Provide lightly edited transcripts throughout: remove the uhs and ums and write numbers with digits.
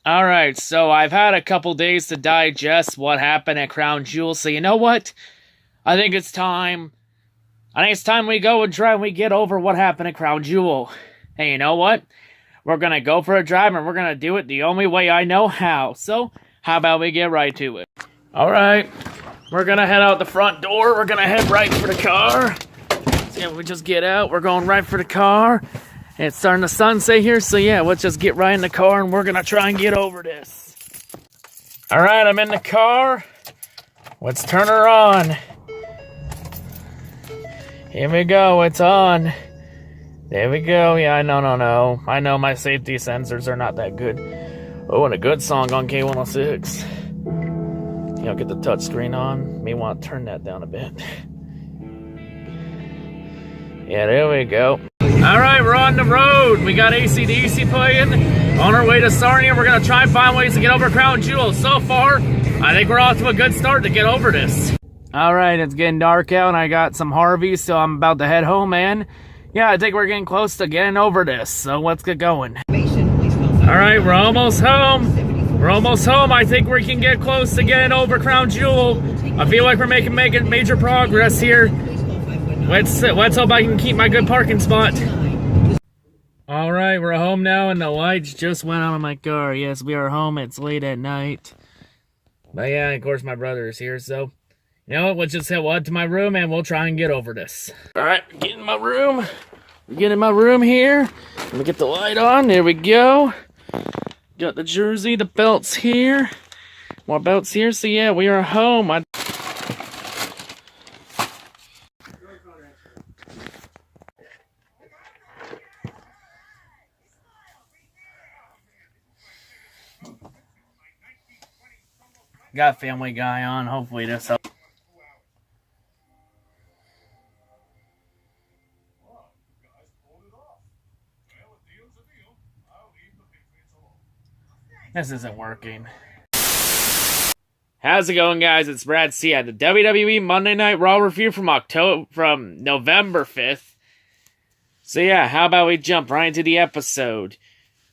Alright, so I've had a couple days to digest what happened at Crown Jewel, so you know what? I think it's time we go and try and we get over what happened at Crown Jewel. Hey, you know what? We're gonna go for a drive and we're gonna do it the only way I know how. So, how about we get right to it? Alright, we're gonna head out the front door. We're gonna head right for the car. So yeah, we just get out. We're going right for the car. And it's starting to sunset here, so yeah, let's just get right in the car and we're gonna try and get over this. Alright, I'm in the car. Let's turn her on. Here we go, it's on. There we go. Yeah, no. I know my safety sensors are not that good. Oh, and a good song on K106. You know, get the touchscreen on. May want to turn that down a bit. Yeah, there we go. Alright, we're on the road. We got AC/DC playing. On our way to Sarnia, we're going to try and find ways to get over Crown Jewel. So far, I think we're off to a good start to get over this. Alright, it's getting dark out and I got some Harveys, so I'm about to head home, man. Yeah, I think we're getting close to getting over this, so let's get going. Alright, we're almost home. We're almost home. I think we can get close to getting over Crown Jewel. I feel like we're making major progress here. Let's hope I can keep my good parking spot. Alright, we're home now and the lights just went on my car. Yes, we are home. It's late at night. But yeah, of course my brother is here, so... You know what, let's just head to my room and we'll try and get over this. Alright, get in my room. Get in my room here. Let me get the light on. There we go. Got the jersey, the belts here. More belts here. So yeah, we are home. Got Family Guy on. Hopefully this helps. This isn't working. How's it going, guys? It's Brad C at the WWE Monday Night Raw review from November 5th. So yeah, how about we jump right into the episode?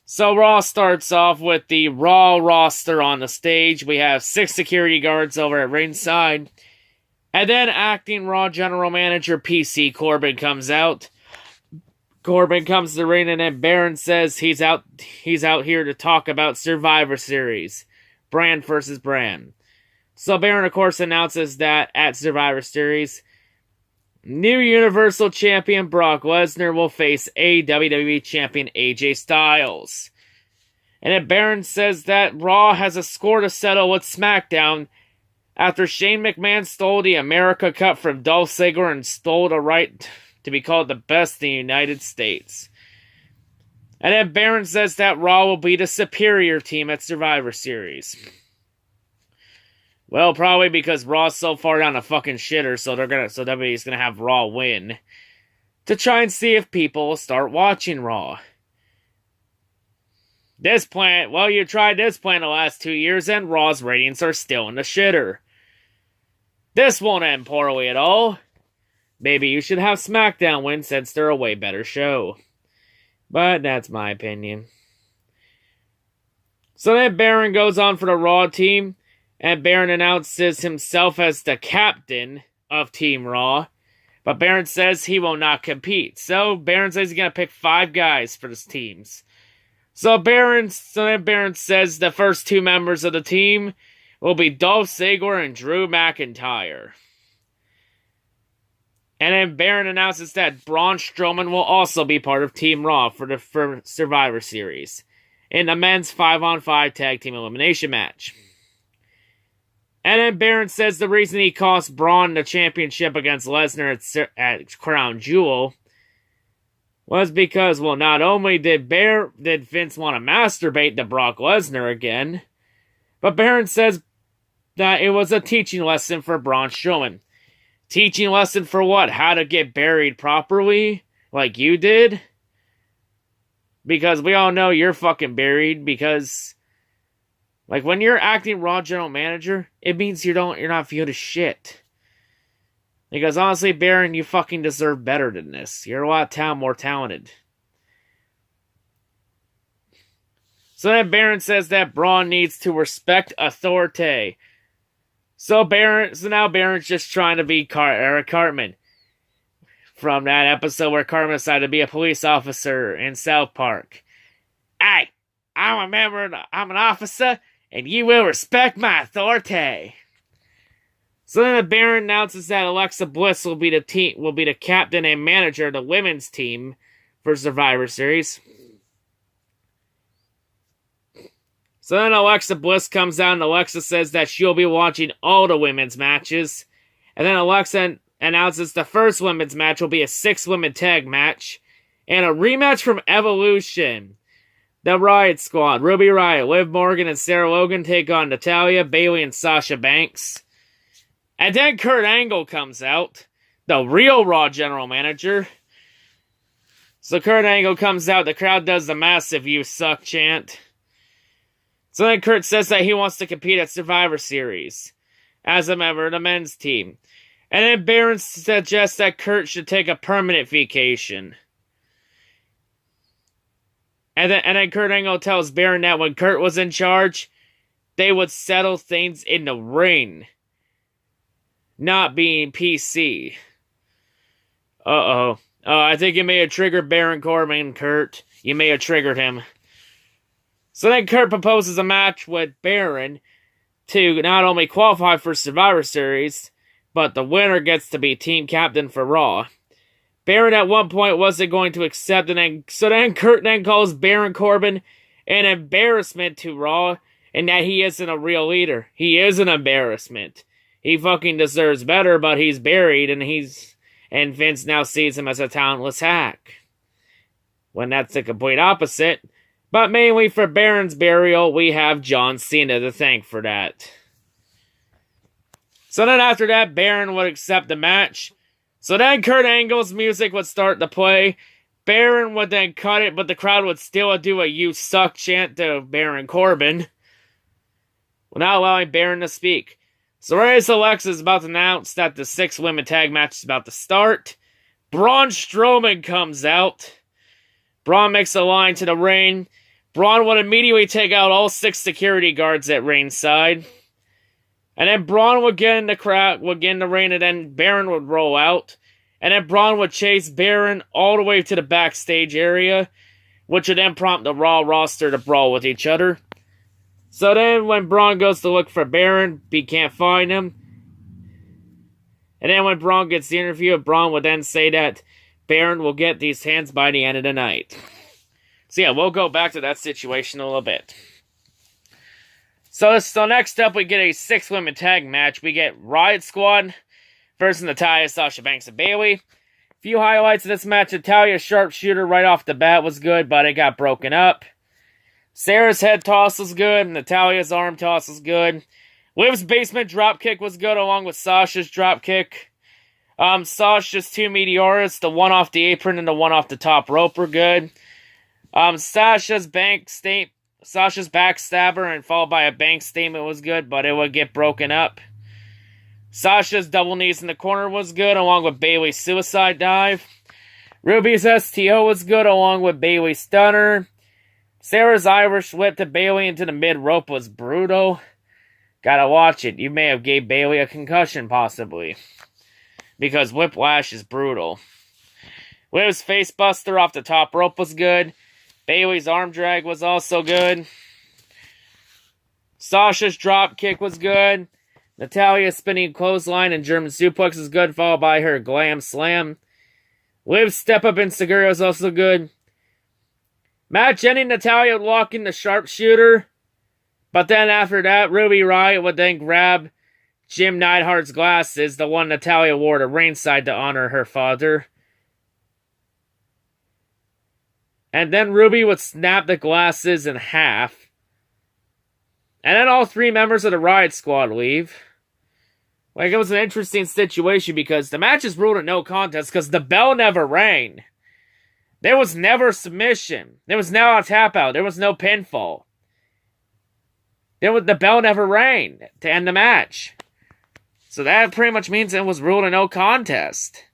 So Raw starts off with the Raw roster on the stage. We have 6 security guards over at ringside. And then acting Raw General Manager PC Corbin comes out. Corbin comes to the ring and then Baron says he's out here to talk about Survivor Series. Brand versus brand. So Baron, of course, announces that at Survivor Series, new Universal Champion Brock Lesnar will face WWE Champion AJ Styles. And then Baron says that Raw has a score to settle with SmackDown after Shane McMahon stole the America Cup from Dolph Ziggler and stole the right to be called the best in the United States. And then Baron says that Raw will be the superior team at Survivor Series. Well, probably because Raw's so far down the fucking shitter, so WWE's gonna have Raw win. To try and see if people will start watching Raw. This plan, well, you tried this plan the last 2 years and Raw's ratings are still in the shitter. This won't end poorly at all. Maybe you should have SmackDown win since they're a way better show. But that's my opinion. So then Baron goes on for the Raw team, and Baron announces himself as the captain of Team Raw. But Baron says he will not compete. So Baron says he's going to pick 5 guys for his teams. So then Baron says the first 2 members of the team will be Dolph Ziggler and Drew McIntyre. And then Baron announces that Braun Strowman will also be part of Team Raw for Survivor Series in the men's 5-on-5 tag team elimination match. And then Baron says the reason he cost Braun the championship against Lesnar at Crown Jewel was because, well, not only did Vince want to masturbate to Brock Lesnar again, but Baron says that it was a teaching lesson for Braun Strowman. Teaching lesson for what? How to get buried properly? Like you did? Because we all know you're fucking buried because... Like, when you're acting Raw General Manager, it means you're not viewed as shit. Because honestly, Baron, you fucking deserve better than this. You're a lot more talented. So then Baron says that Braun needs to respect authority. So now Baron's just trying to be Eric Cartman. From that episode where Cartman decided to be a police officer in South Park. Hey, I'm an officer, and you will respect my authority. So then the Baron announces that Alexa Bliss will be the captain and manager of the women's team for Survivor Series. So then Alexa Bliss comes out and Alexa says that she'll be watching all the women's matches. And then Alexa announces the first women's match will be a 6-women tag match and a rematch from Evolution. The Riot Squad, Ruby Riott, Liv Morgan, and Sarah Logan take on Natalya, Bayley, and Sasha Banks. And then Kurt Angle comes out, the real Raw general manager. So Kurt Angle comes out, the crowd does the massive "You suck" chant. So then Kurt says that he wants to compete at Survivor Series as a member of the men's team. And then Baron suggests that Kurt should take a permanent vacation. And then Kurt Angle tells Baron that when Kurt was in charge, they would settle things in the ring. Not being PC. I think you may have triggered Baron Corbin, Kurt. You may have triggered him. So then Kurt proposes a match with Baron to not only qualify for Survivor Series, but the winner gets to be team captain for Raw. Baron at one point wasn't going to accept it, so then Kurt then calls Baron Corbin an embarrassment to Raw, and that he isn't a real leader. He is an embarrassment. He fucking deserves better, but he's buried, and Vince now sees him as a talentless hack. When that's the complete opposite. But mainly for Baron's burial, we have John Cena to thank for that. So then after that, Baron would accept the match. So then Kurt Angle's music would start to play. Baron would then cut it, but the crowd would still do a "You suck" chant to Baron Corbin, without allowing Baron to speak. So right as Alexa is about to announce that the 6-women tag match is about to start, Braun Strowman comes out. Braun makes a line to the ring. Braun would immediately take out all 6 security guards at ringside. And then Braun would get in the ring, and then Baron would roll out. And then Braun would chase Baron all the way to the backstage area, which would then prompt the Raw roster to brawl with each other. So then when Braun goes to look for Baron, he can't find him. And then when Braun gets the interview, Braun would then say that Baron will get these hands by the end of the night. So yeah, we'll go back to that situation a little bit. So next up, we get a 6-women tag match. We get Riot Squad versus Natalya, Sasha Banks, and Bayley. Few highlights of this match. Natalya's sharpshooter right off the bat was good, but it got broken up. Sarah's head toss was good. Natalya's arm toss was good. Liv's basement dropkick was good, along with Sasha's dropkick. Sasha's 2 meteoras, the one off the apron and the one off the top rope were good. Sasha's backstabber and followed by a bank statement was good, but it would get broken up. Sasha's double knees in the corner was good, along with Bayley's suicide dive. Ruby's STO was good, along with Bayley's stunner. Sarah's Irish whip to Bayley into the mid-rope was brutal. Gotta watch it. You may have gave Bayley a concussion, possibly. Because Whiplash is brutal. Liv's facebuster off the top rope was good. Bayley's arm drag was also good. Sasha's drop kick was good. Natalya's spinning clothesline and German suplex is good, followed by her glam slam. Liv's step up in Segura was also good. Match ending, Natalya would walk in the sharpshooter. But then after that, Ruby Riott would then grab Jim Neidhart's glasses, the one Natalya wore to ringside to honor her father. And then Ruby would snap the glasses in half. And then all 3 members of the Riot Squad leave. Like, it was an interesting situation because the match is ruled a no contest because the bell never rang. There was never submission. There was no tap out. There was no pinfall. The bell never rang to end the match. So that pretty much means it was ruled a no contest.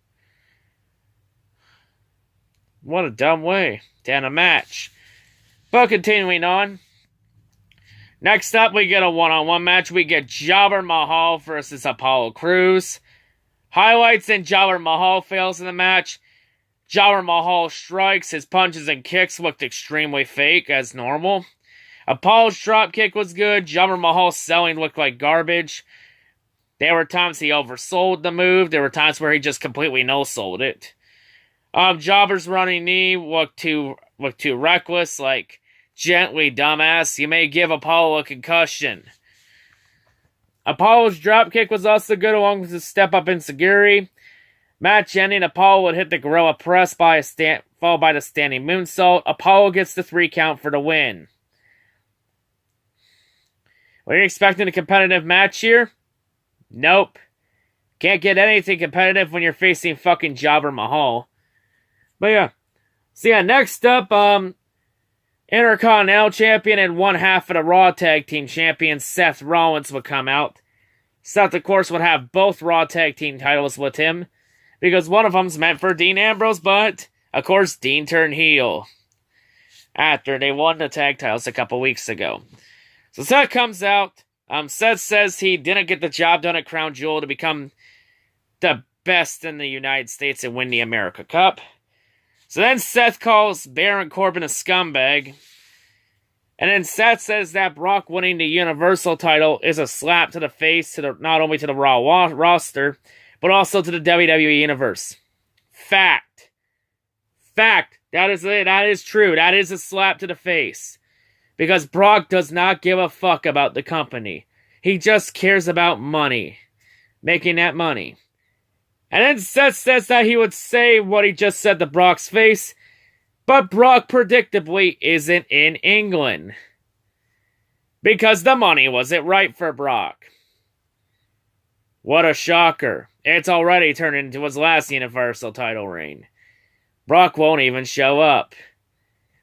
What a dumb way to end a match. But continuing on. Next up, we get a one-on-one match. We get Jobber Mahal versus Apollo Crews. Highlights, and Jobber Mahal fails in the match. Jobber Mahal strikes. His punches and kicks looked extremely fake, as normal. Apollo's dropkick was good. Jobber Mahal's selling looked like garbage. There were times he oversold the move. There were times where he just completely no-sold it. Jobber's running knee looked too reckless, like, gently, dumbass. You may give Apollo a concussion. Apollo's dropkick was also good, along with his step-up enziguri. Match ending, Apollo would hit the gorilla press followed by the standing moonsault. Apollo gets the 3 count for the win. Were you expecting a competitive match here? Nope. Can't get anything competitive when you're facing fucking Jobber Mahal. But yeah. So yeah, next up, Intercontinental Champion and one half of the Raw Tag Team Champions, Seth Rollins, would come out. Seth, of course, would have both Raw Tag Team titles with him, because one of them's meant for Dean Ambrose, but, of course, Dean turned heel after they won the tag titles a couple weeks ago. So Seth comes out. Seth says he didn't get the job done at Crown Jewel to become the best in the United States and win the America Cup. So then Seth calls Baron Corbin a scumbag. And then Seth says that Brock winning the Universal title is a slap to the face, not only to the Raw roster, but also to the WWE Universe. Fact. That is it. That is true. That is a slap to the face. Because Brock does not give a fuck about the company. He just cares about money. Making that money. And then Seth says that he would say what he just said to Brock's face, but Brock predictably isn't in England. Because the money wasn't right for Brock. What a shocker. It's already turned into his last Universal title reign. Brock won't even show up.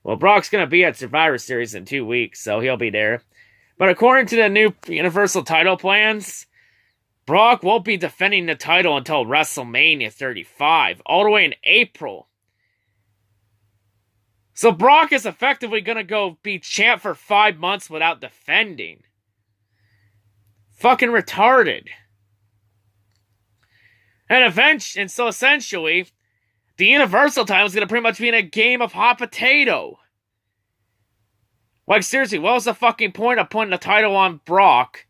Well, Brock's going to be at Survivor Series in 2 weeks, so he'll be there. But according to the new Universal title plans, Brock won't be defending the title until WrestleMania 35, all the way in April. So Brock is effectively going to go be champ for 5 months without defending. Fucking retarded. And so essentially, the Universal title is going to pretty much be in a game of hot potato. Like, seriously, what was the fucking point of putting the title on Brock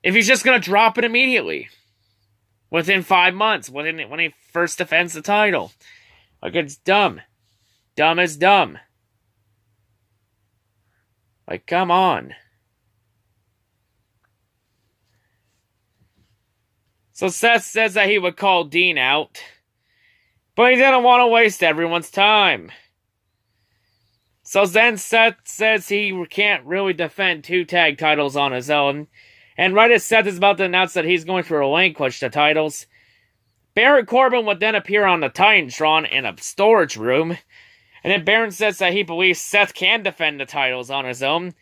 if he's just going to drop it immediately? Within 5 months, when he first defends the title. Like, it's dumb. Dumb as dumb. Like, come on. So Seth says that he would call Dean out, but he didn't want to waste everyone's time. So then Seth says he can't really defend 2 tag titles on his own. And right as Seth is about to announce that he's going to relinquish the titles, Baron Corbin would then appear on the Titantron in a storage room. And then Baron says that he believes Seth can defend the titles on his own.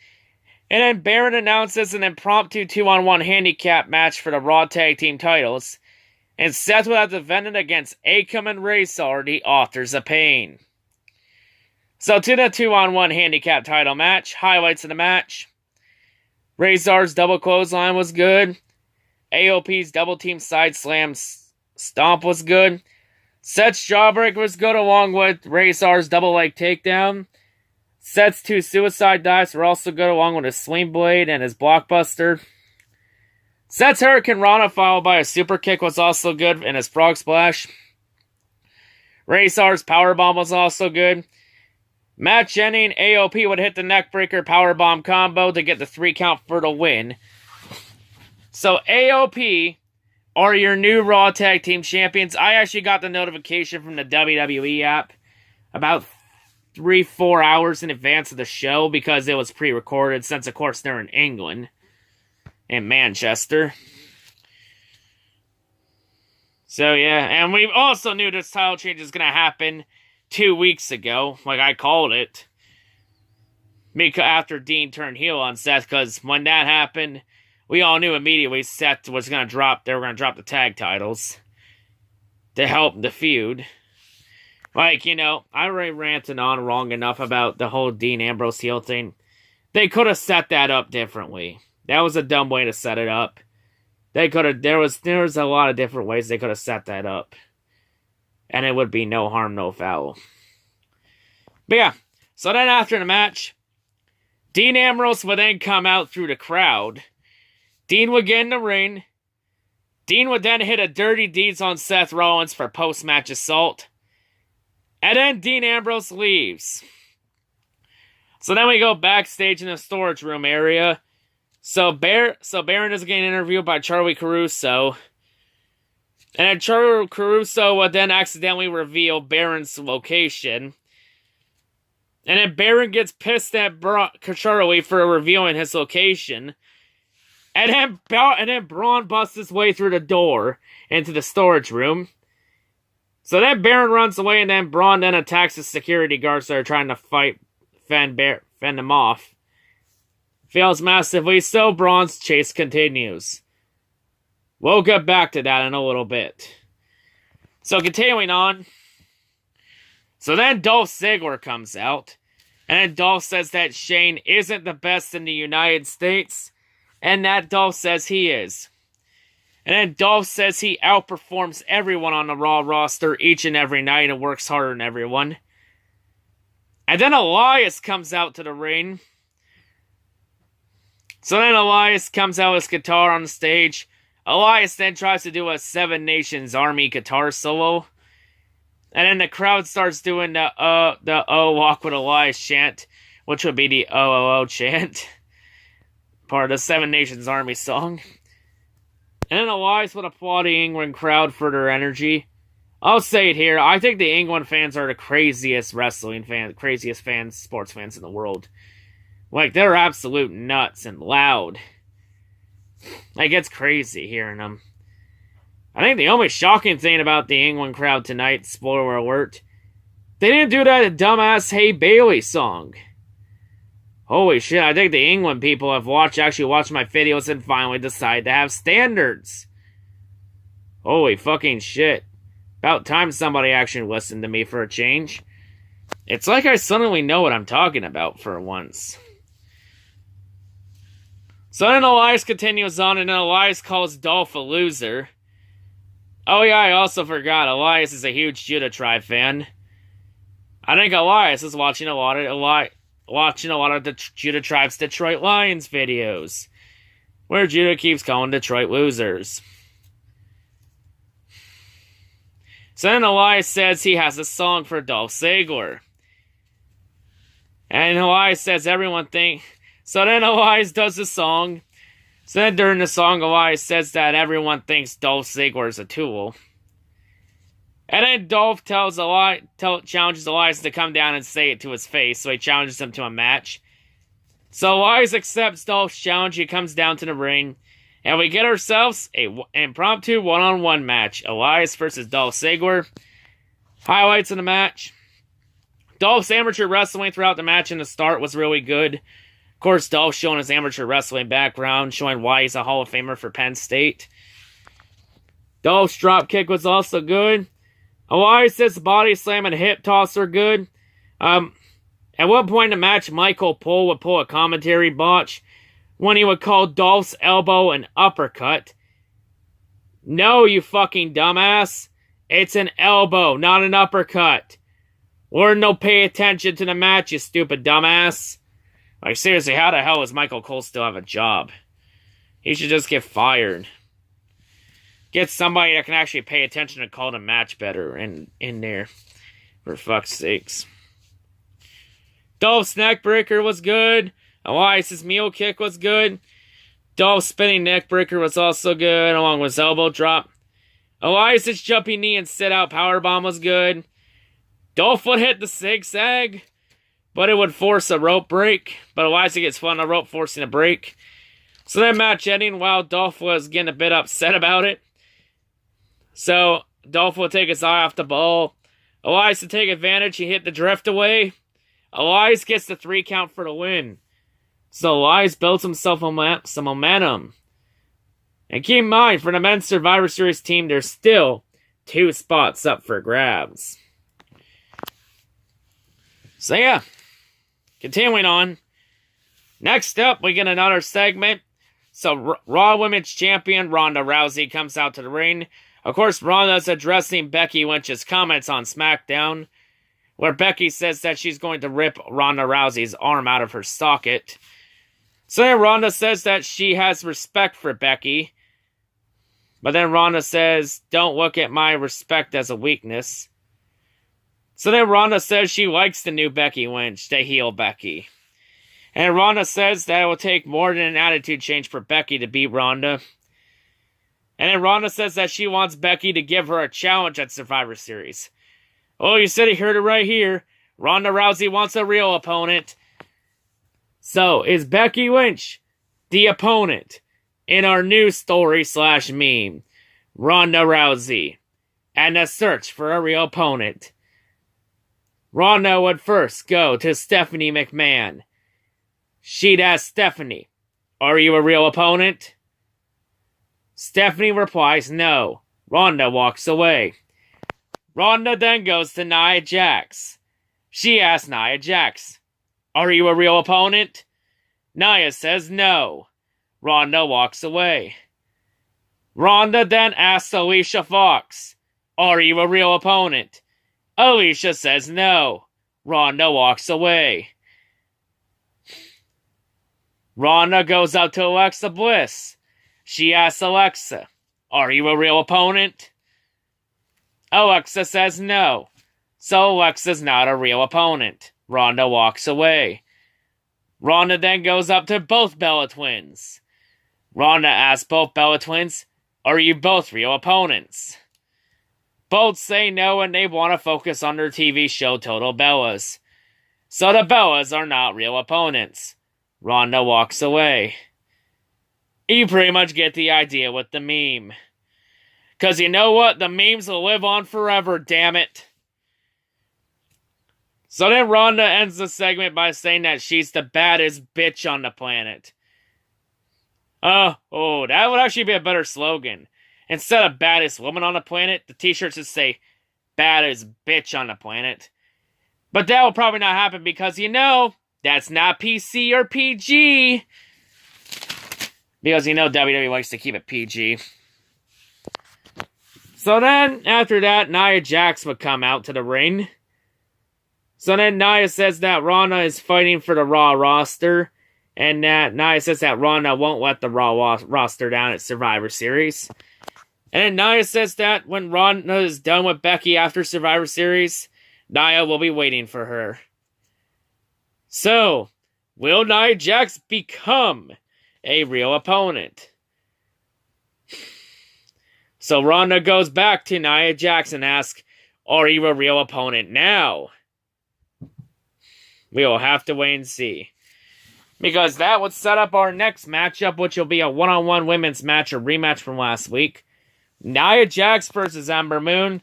And then Baron announces an impromptu 2-on-1 handicap match for the Raw Tag Team titles. And Seth will have defended against Akam and Razor, the Authors of Pain. So to the 2-on-1 handicap title match, highlights of the match. Razor's double clothesline was good. AOP's double team side slam stomp was good. Seth's jawbreaker was good along with Razor's double leg takedown. Seth's 2 suicide dives were also good along with his sling blade and his blockbuster. Seth's Hurricane Rana followed by a super kick was also good and his frog splash. Razor's powerbomb was also good. Match ending, AOP would hit the neckbreaker powerbomb combo to get the 3 count for the win. So AOP are your new Raw Tag Team Champions. I actually got the notification from the WWE app about 3-4 hours in advance of the show because it was pre-recorded since, of course, they're in England. In Manchester. So, yeah. And we also knew this title change is going to happen 2 weeks ago. Like I called it. After Dean turned heel on Seth. Because when that happened, we all knew immediately Seth was going to drop. They were going to drop the tag titles. To help the feud. Like, you know, I already ranted on long enough about the whole Dean Ambrose heel thing. They could have set that up differently. That was a dumb way to set it up. They could have. There was a lot of different ways they could have set that up, and it would be no harm, no foul. But yeah, so then after the match, Dean Ambrose would then come out through the crowd. Dean would get in the ring. Dean would then hit a Dirty Deeds on Seth Rollins for post-match assault. And then Dean Ambrose leaves. So then we go backstage in the storage room area. So Baron is getting interviewed by Charlie Caruso. And then Charlie Caruso would then accidentally reveal Baron's location. And then Baron gets pissed at Charlie for revealing his location. And then Braun busts his way through the door into the storage room. So then Baron runs away, and then Braun then attacks the security guards that are trying to fend him off. Fails massively, so Braun's chase continues. We'll get back to that in a little bit. So continuing on. So then Dolph Ziggler comes out. And then Dolph says that Shane isn't the best in the United States. And that Dolph says he is. And then Dolph says he outperforms everyone on the Raw roster each and every night and works harder than everyone. And then Elias comes out to the ring. So then Elias comes out with his guitar on the stage. Elias then tries to do a Seven Nations Army guitar solo. And then the crowd starts doing the Walk with Elias chant, which would be the OOO chant. Part of the Seven Nations Army song. And then Elias would applaud the England crowd for their energy. I'll say it here, I think the England fans are the craziest sports fans in the world. Like, they're absolute nuts and loud. Like, it's crazy hearing them. I think the only shocking thing about the England crowd tonight, spoiler alert, they didn't do that dumbass Hey Bailey song. Holy shit, I think the England people have actually watched my videos and finally decided to have standards. Holy fucking shit. About time somebody actually listened to me for a change. It's like I suddenly know what I'm talking about for once. So then Elias continues on, and then Elias calls Dolph a loser. Oh yeah, I also forgot, Elias is a huge Judah Tribe fan. I think Elias is watching a lot of the Judah Tribe's Detroit Lions videos, where Judah keeps calling Detroit losers. So then Elias says he has a song for Dolph Ziggler. And Elias says so then Elias does the song. So then during the song, Elias says that everyone thinks Dolph Ziggler is a tool. And then Dolph challenges Elias to come down and say it to his face, so he challenges him to a match. So Elias accepts Dolph's challenge, he comes down to the ring, and we get ourselves an impromptu one-on-one match. Elias versus Dolph Ziggler. Highlights of the match. Dolph's amateur wrestling throughout the match in the start was really good. Of course, Dolph showing his amateur wrestling background, showing why he's a Hall of Famer for Penn State. Dolph's dropkick was also good. Elias' body slam and hip toss are good. At one point in the match, Michael Cole would pull a commentary botch when he would call Dolph's elbow an uppercut. No, you fucking dumbass. It's an elbow, not an uppercut. Or no, pay attention to the match, you stupid dumbass. Like, seriously, how the hell does Michael Cole still have a job? He should just get fired. Get somebody that can actually pay attention to call the match better in there. For fuck's sakes. Dolph's neckbreaker was good. Elias' mule kick was good. Dolph's spinning neckbreaker was also good, along with his elbow drop. Elias' jumping knee and sit-out powerbomb was good. Dolph would hit the zigzag, but it would force a rope break. But Elias gets fun on a rope, forcing a break. So that match ending while Dolph was getting a bit upset about it. So Dolph will take his eye off the ball. Elias to take advantage. He hit the drift away. Elias gets the 3 count for the win. So Elias builds himself some momentum. And keep in mind, for the men's Survivor Series team, there's still 2 spots up for grabs. So yeah, continuing on. Next up, we get another segment. So, Raw Women's Champion Ronda Rousey comes out to the ring. Of course, Ronda's addressing Becky Lynch's comments on SmackDown, where Becky says that she's going to rip Ronda Rousey's arm out of her socket. So then Ronda says that she has respect for Becky. But then Ronda says, don't look at my respect as a weakness. So then Ronda says she likes the new Becky Lynch, the heel Becky. And Ronda says that it will take more than an attitude change for Becky to beat Ronda. And then Ronda says that she wants Becky to give her a challenge at Survivor Series. Oh, you said you heard it right here. Ronda Rousey wants a real opponent. So, is Becky Lynch the opponent in our new story/meme? Ronda Rousey and the search for a real opponent. Ronda would first go to Stephanie McMahon. She'd ask Stephanie, are you a real opponent? Stephanie replies no. Ronda walks away. Ronda then goes to Nia Jax. She asks Nia Jax, are you a real opponent? Nia says no. Ronda walks away. Ronda then asks Alicia Fox, are you a real opponent? Alicia says no. Ronda walks away. Ronda goes up to Alexa Bliss. She asks Alexa, are you a real opponent? Alexa says no. So Alexa's not a real opponent. Ronda walks away. Ronda then goes up to both Bella Twins. Ronda asks both Bella Twins, are you both real opponents? Both say no and they want to focus on their TV show Total Bellas. So the Bellas are not real opponents. Ronda walks away. You pretty much get the idea with the meme. Because you know what? The memes will live on forever, damn it. So then Ronda ends the segment by saying that she's the baddest bitch on the planet. That would actually be a better slogan. Instead of baddest woman on the planet, the t-shirts should say baddest bitch on the planet. But that will probably not happen because, that's not PC or PG. Because WWE likes to keep it PG. So then, after that, Nia Jax would come out to the ring. So then Nia says that Ronda is fighting for the Raw roster. And that Nia says that Ronda won't let the Raw roster down at Survivor Series. And then Nia says that when Ronda is done with Becky after Survivor Series, Nia will be waiting for her. So, will Nia Jax become a real opponent? So Ronda goes back to Nia Jax and asks, are you a real opponent now? We will have to wait and see. Because that would set up our next matchup, which will be a one-on-one women's match, a rematch from last week. Nia Jax versus Ember Moon.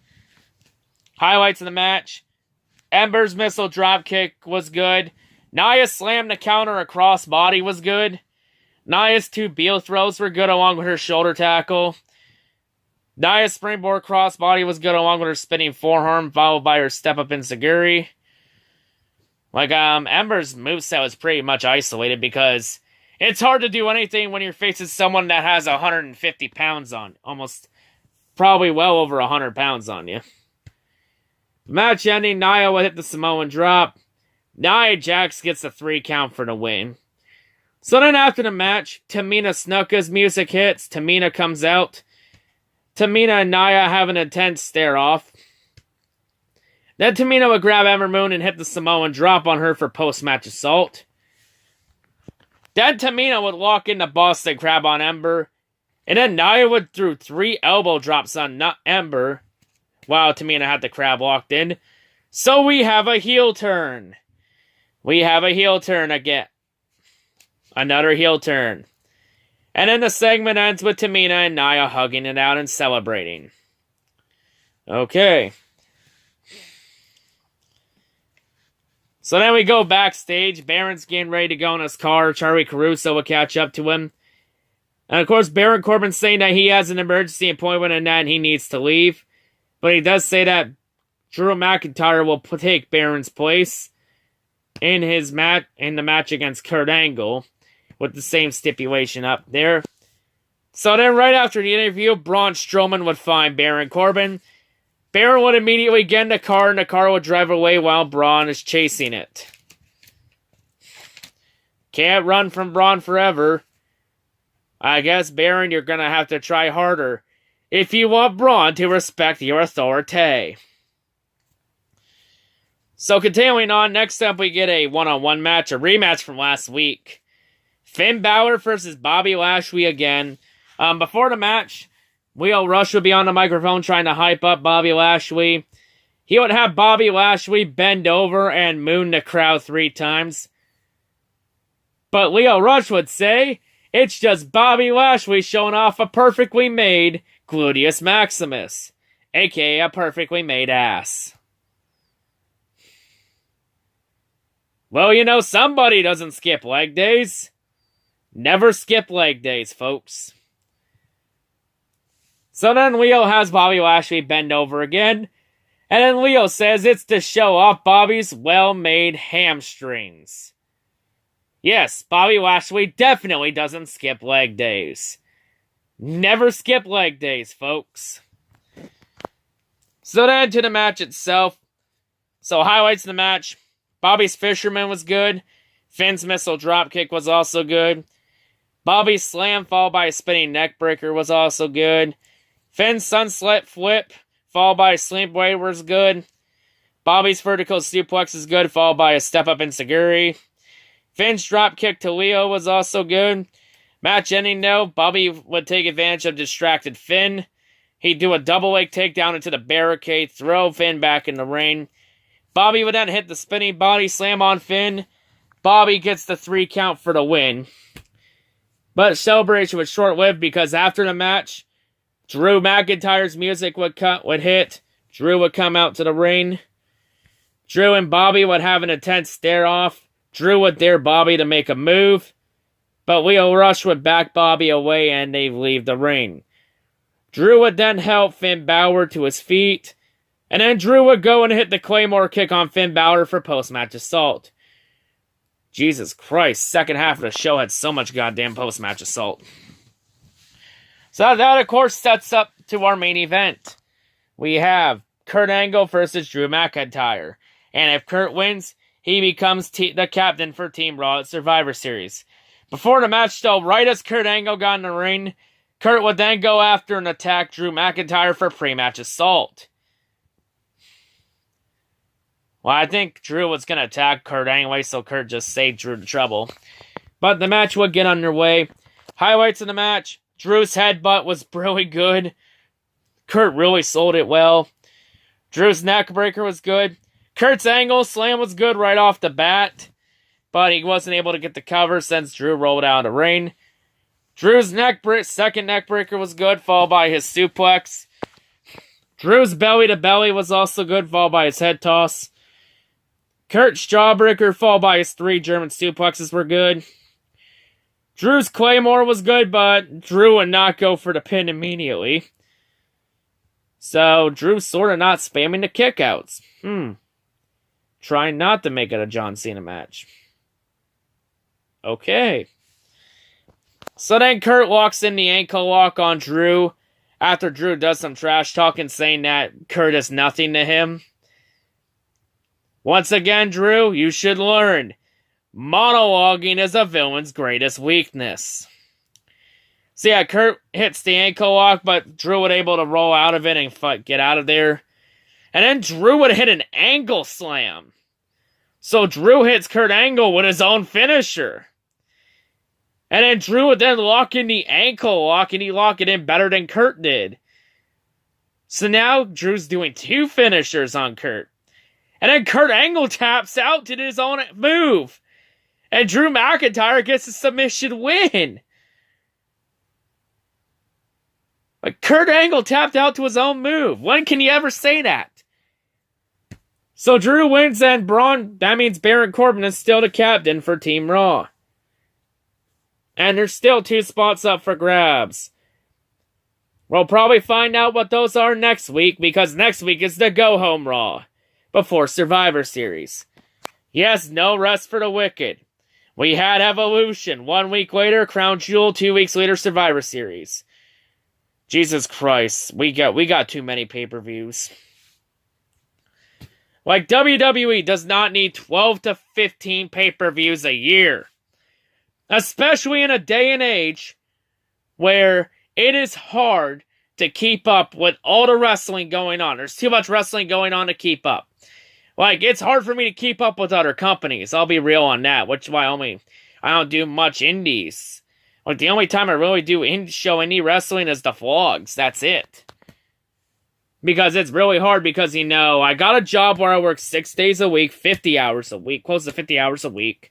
Highlights of the match. Ember's missile dropkick was good. Nia slammed the counter across body was good. Nia's two Beal throws were good along with her shoulder tackle. Nia's springboard crossbody was good along with her spinning forearm, followed by her step-up enziguri. Ember's moveset was pretty much isolated because it's hard to do anything when you're facing someone that has 150 pounds on. Almost, probably well over 100 pounds on you. Match ending, Nia would hit the Samoan drop. Nia Jax gets the 3 count for the win. So then after the match, Tamina Snuka's music hits. Tamina comes out. Tamina and Nia have an intense stare-off. Then Tamina would grab Ember Moon and hit the Samoan drop on her for post-match assault. Then Tamina would lock in the Boston Crab on Ember. And then Nia would throw 3 elbow drops on Ember, while Tamina had the crab locked in. So we have a heel turn. We have a heel turn again. Another heel turn. And then the segment ends with Tamina and Nia hugging it out and celebrating. Okay. So then we go backstage. Baron's getting ready to go in his car. Charlie Caruso will catch up to him. And of course, Baron Corbin's saying that he has an emergency appointment and that he needs to leave. But he does say that Drew McIntyre will take Baron's place. in the match against Kurt Angle, with the same stipulation up there. So then right after the interview, Braun Strowman would find Baron Corbin. Baron would immediately get in the car, and the car would drive away while Braun is chasing it. Can't run from Braun forever. I guess, Baron, you're gonna have to try harder if you want Braun to respect your authority. So continuing on, next up we get a one-on-one match, a rematch from last week. Finn Balor versus Bobby Lashley again. Before the match, Lio Rush would be on the microphone trying to hype up Bobby Lashley. He would have Bobby Lashley bend over and moon the crowd 3 times. But Lio Rush would say, it's just Bobby Lashley showing off a perfectly made gluteus maximus, aka a perfectly made ass. Well, you know, somebody doesn't skip leg days. Never skip leg days, folks. So then Lio has Bobby Lashley bend over again, and then Lio says it's to show off Bobby's well-made hamstrings. Yes, Bobby Lashley definitely doesn't skip leg days. Never skip leg days, folks. So then to the match itself. So highlights of the match. Bobby's Fisherman was good. Finn's missile dropkick was also good. Bobby's slam followed by a spinning neckbreaker was also good. Finn's sunset flip followed by a sleepway was good. Bobby's vertical suplex is good, followed by a step up enziguri. Finn's dropkick to Lio was also good. Match ending though, Bobby would take advantage of distracted Finn. He'd do a double leg takedown into the barricade, throw Finn back in the ring. Bobby would then hit the spinning body slam on Finn. Bobby gets the 3 count for the win. But celebration was short-lived because after the match, Drew McIntyre's music would hit. Drew would come out to the ring. Drew and Bobby would have an intense stare-off. Drew would dare Bobby to make a move. But Lio Rush would back Bobby away and they'd leave the ring. Drew would then help Finn Balor to his feet. And then Drew would go and hit the Claymore kick on Finn Balor for post-match assault. Jesus Christ, second half of the show had so much goddamn post-match assault. So that, of course, sets up to our main event. We have Kurt Angle versus Drew McIntyre. And if Kurt wins, he becomes the captain for Team Raw at Survivor Series. Before the match, though, right as Kurt Angle got in the ring, Kurt would then go after and attack Drew McIntyre for pre-match assault. Well, I think Drew was going to attack Kurt anyway, so Kurt just saved Drew the trouble. But the match would get underway. Highlights of the match. Drew's headbutt was really good. Kurt really sold it well. Drew's neckbreaker was good. Kurt's angle slam was good right off the bat. But he wasn't able to get the cover since Drew rolled out of the ring. Drew's second neckbreaker was good, followed by his suplex. Drew's belly-to-belly was also good, followed by his head toss. Kurt's jawbreaker, followed by his 3 German suplexes were good. Drew's Claymore was good, but Drew would not go for the pin immediately. So, Drew's sort of not spamming the kickouts. Trying not to make it a John Cena match. Okay. So then Kurt locks in the ankle lock on Drew after Drew does some trash talking saying that Kurt is nothing to him. Once again, Drew, you should learn. Monologuing is a villain's greatest weakness. So yeah, Kurt hits the ankle lock, but Drew was able to roll out of it and get out of there. And then Drew would hit an angle slam. So Drew hits Kurt Angle with his own finisher. And then Drew would then lock in the ankle lock, and he locked it in better than Kurt did. So now Drew's doing 2 finishers on Kurt. And then Kurt Angle taps out to his own move. And Drew McIntyre gets a submission win. But Kurt Angle tapped out to his own move. When can you ever say that? So Drew wins and that means Baron Corbin is still the captain for Team Raw. And there's still 2 spots up for grabs. We'll probably find out what those are next week, because next week is the Go Home Raw before Survivor Series. Yes, no rest for the wicked. We had Evolution. 1 week later, Crown Jewel. 2 weeks later, Survivor Series. Jesus Christ. We got too many pay-per-views. Like, WWE does not need 12 to 15 pay-per-views a year. Especially in a day and age where it is hard to keep up with all the wrestling going on. There's too much wrestling going on to keep up. Like, it's hard for me to keep up with other companies. I'll be real on that, which is why I don't do much indies. Like, the only time I really do show indie wrestling is the vlogs. That's it. Because it's really hard because, I got a job where I work 6 days a week, 50 hours a week, close to 50 hours a week.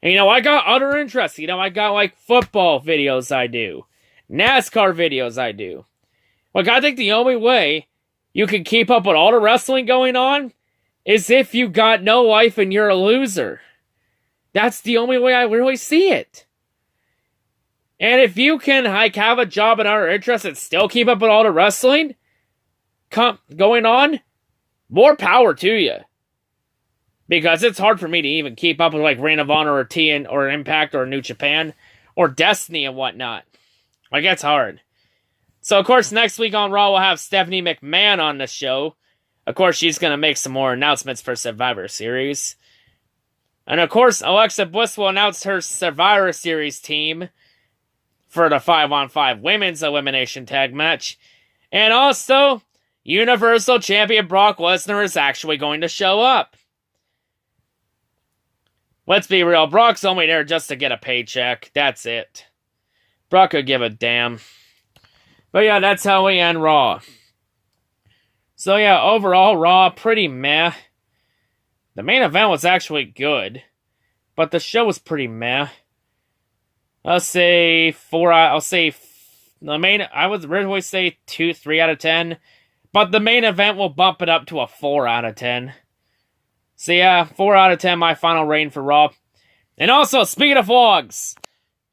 And, I got other interests. I got, like, football videos I do. NASCAR videos I do. Like, I think the only way you can keep up with all the wrestling going on is if you got no life and you're a loser. That's the only way I really see it. And if you can, like, have a job and other interests and still keep up with all the wrestling going on, more power to you. Because it's hard for me to even keep up with, like, Ring of Honor or TN or Impact or New Japan or Destiny and whatnot. Like, it's hard. So, of course, next week on Raw, we'll have Stephanie McMahon on the show. Of course, she's going to make some more announcements for Survivor Series. And, of course, Alexa Bliss will announce her Survivor Series team for the 5-on-5 Women's Elimination Tag Match. And also, Universal Champion Brock Lesnar is actually going to show up. Let's be real, Brock's only there just to get a paycheck. That's it. Brock could give a damn. But yeah, that's how we end Raw. So yeah, overall, Raw, pretty meh. The main event was actually good, but the show was pretty meh. I would originally say 3 out of 10, but the main event will bump it up to a 4 out of 10. So yeah, 4 out of 10, my final rating for Raw. And also, speaking of vlogs,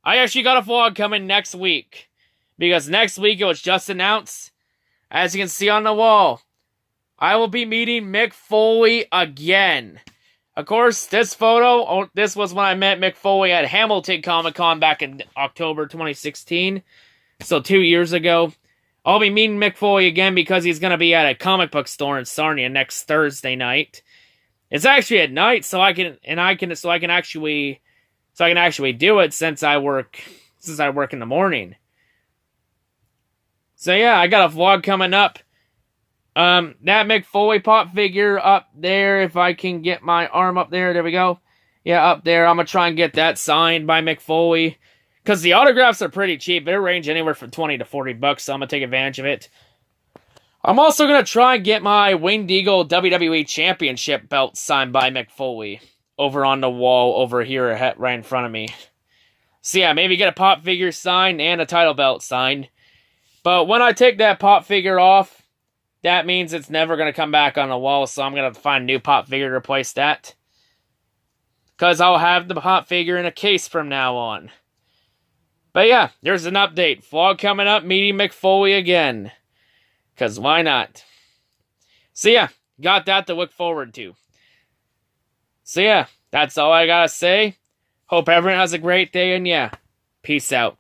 I actually got a vlog coming next week. Because next week it was just announced, as you can see on the wall, I will be meeting Mick Foley again. Of course, this was when I met Mick Foley at Hamilton Comic-Con back in October 2016. So 2 years ago. I'll be meeting Mick Foley again because he's going to be at a comic book store in Sarnia next Thursday night. It's actually at night, so I can actually do it since I work in the morning. So yeah, I got a vlog coming up. That Mick Foley pop figure up there, if I can get my arm up there, we go. Yeah, up there, I'm gonna try and get that signed by Mick Foley. Because the autographs are pretty cheap, they range anywhere from $20 to $40, so I'm gonna take advantage of it. I'm also going to try and get my Winged Eagle WWE Championship belt signed by Mick Foley over on the wall over here right in front of me. So yeah, maybe get a pop figure signed and a title belt signed. But when I take that pop figure off, that means it's never going to come back on the wall, so I'm going to have to find a new pop figure to replace that. Because I'll have the pop figure in a case from now on. But yeah, there's an update. Vlog coming up, meeting Mick Foley again. Because why not? So yeah, got that to look forward to. So yeah, that's all I gotta say. Hope everyone has a great day, and yeah, peace out.